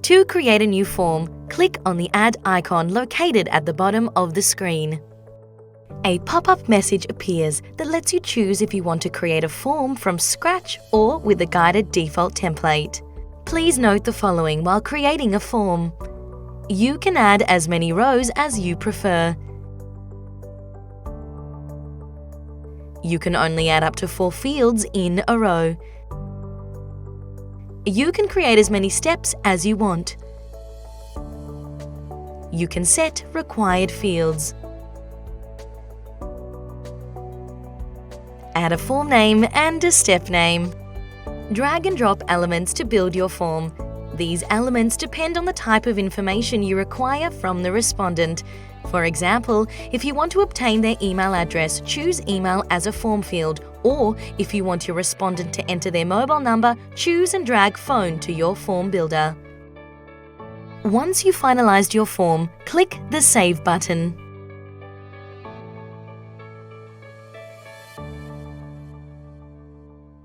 To create a new form, click on the Add icon located at the bottom of the screen. A pop-up message appears that lets you choose if you want to create a form from scratch or with a guided default template. Please note the following while creating a form. You can add as many rows as you prefer. You can only add up to 4 fields in a row. You can create as many steps as you want. You can set required fields. Add a form name and a step name. Drag and drop elements to build your form. These elements depend on the type of information you require from the respondent. For example, if you want to obtain their email address, choose email as a form field, or if you want your respondent to enter their mobile number, choose and drag phone to your form builder. Once you've finalized your form, click the Save button.